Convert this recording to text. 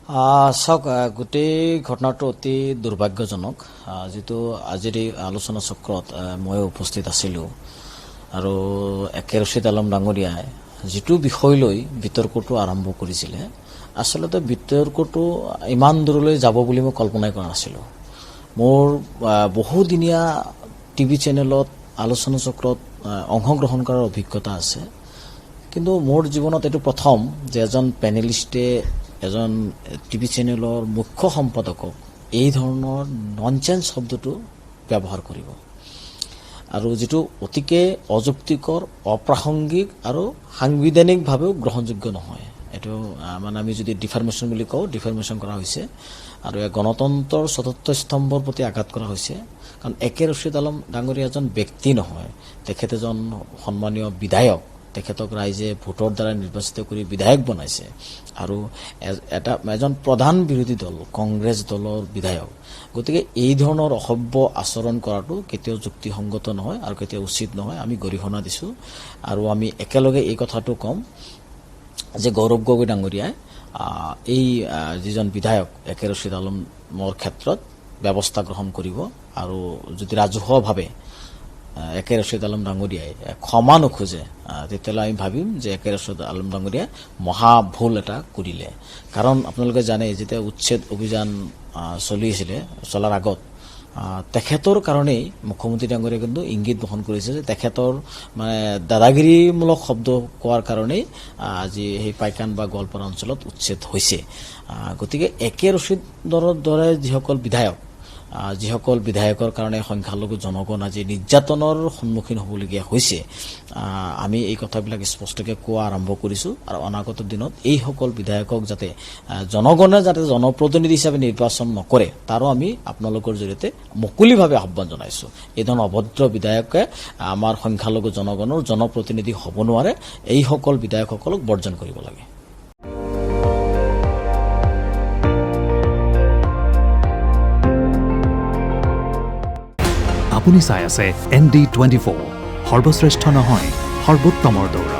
চাওক গোটেই ঘটনাটো অতি দুৰ্ভাগ্যজনক যিটো আজিৰ এই আলোচনা চক্ৰত মই উপস্থিত আছিলোঁ আৰু একে ৰচিদ আলম ডাঙৰীয়াই যিটো বিষয় লৈ বিতৰ্কটো আৰম্ভ কৰিছিলে আচলতে বিতৰ্কটো ইমান দূৰলৈ যাব বুলি মই কল্পনাই কৰা নাছিলোঁ। মোৰ বহুদিনীয়া টিভি চেনেলত আলোচনা চক্ৰত অংশগ্ৰহণ কৰাৰ অভিজ্ঞতা আছে, কিন্তু মোৰ জীৱনত এইটো প্ৰথম যে এজন পেনেলিষ্টে এজন টিভি চেনেলৰ মুখ্য সম্পাদকক এই ধৰণৰ ননচেন্স শব্দটো ব্যৱহাৰ কৰিব আৰু যিটো অতিকে অযুক্তিকৰ, অপ্ৰাসংগিক আৰু সাংবিধানিকভাৱেও গ্ৰহণযোগ্য নহয়। এইটো মানে আমি যদি ডিফাৰ্মেশ্যন বুলি কওঁ, ডিফাৰ্মেশ্যন কৰা হৈছে আৰু গণতন্ত্ৰৰ চতুৰ্থ স্তম্ভৰ প্ৰতি আঘাত কৰা হৈছে। কাৰণ একে ৰচিদ আলম ডাঙৰীয়া এজন ব্যক্তি নহয়, তেখেত এজন সন্মানীয় বিধায়ক। তেখেতক ৰাইজে ভোটৰ দ্বাৰা নিৰ্বাচিত কৰি বিধায়ক বনাইছে আৰু এজন প্ৰধান বিৰোধী দল কংগ্ৰেছ দলৰ বিধায়ক। গতিকে এই ধৰণৰ অসভ্য আচৰণ কৰাটো কেতিয়াও যুক্তিসংগত নহয় আৰু কেতিয়াও উচিত নহয়। আমি গৰিহণা দিছোঁ আৰু আমি একেলগে এই কথাটো ক'ম যে গৌৰৱ গগৈ ডাঙৰীয়াই এই যিজন বিধায়ক একে ৰচিদ আলমৰ ক্ষেত্ৰত ব্যৱস্থা গ্ৰহণ কৰিব আৰু যদি ৰাজহুৱাভাৱে একে ৰচিদ আলম ডাঙৰীয়াই ক্ষমা নোখোজে তেতিয়াহ'লে আমি ভাবিম যে একে ৰচিদ আলম ডাঙৰীয়াই মহা ভুল এটা কৰিলে। কাৰণ আপোনালোকে জানে যেতিয়া উচ্ছেদ অভিযান চলাৰ আগত তেখেতৰ কাৰণেই মুখ্যমন্ত্ৰী ডাঙৰীয়াই কিন্তু ইংগিত বহন কৰিছে যে তেখেতৰ মানে দাদাগিৰিমূলক শব্দ কোৱাৰ কাৰণেই আজি সেই পাইকান বা গোৱালপাৰা অঞ্চলত উচ্ছেদ হৈছে। গতিকে একে ৰচিদৰ দৰে যিসকল বিধায়কৰ কাৰণে সংখ্যালঘু জনগণ আজি নিৰ্যাতনৰ সন্মুখীন হ'বলগীয়া হৈছে, আমি এই কথাবিলাক স্পষ্টকৈ কোৱা আৰম্ভ কৰিছোঁ আৰু অনাগত দিনত এইসকল বিধায়কক যাতে জনগণে জনপ্ৰতিনিধি হিচাপে নিৰ্বাচন নকৰে তাৰো আমি আপোনালোকৰ জৰিয়তে মুকলিভাৱে আহ্বান জনাইছোঁ। এই ধৰণৰ অভদ্ৰ বিধায়কে আমাৰ সংখ্যালঘু জনগণৰ জনপ্ৰতিনিধি হ'ব নোৱাৰে। এইসকল বিধায়কসকলক বৰ্জন কৰিব লাগে। আপুনি চাই আছে ND24, সৰ্বশ্ৰেষ্ঠ নহয় সৰ্বোত্তমৰ দৌৰ।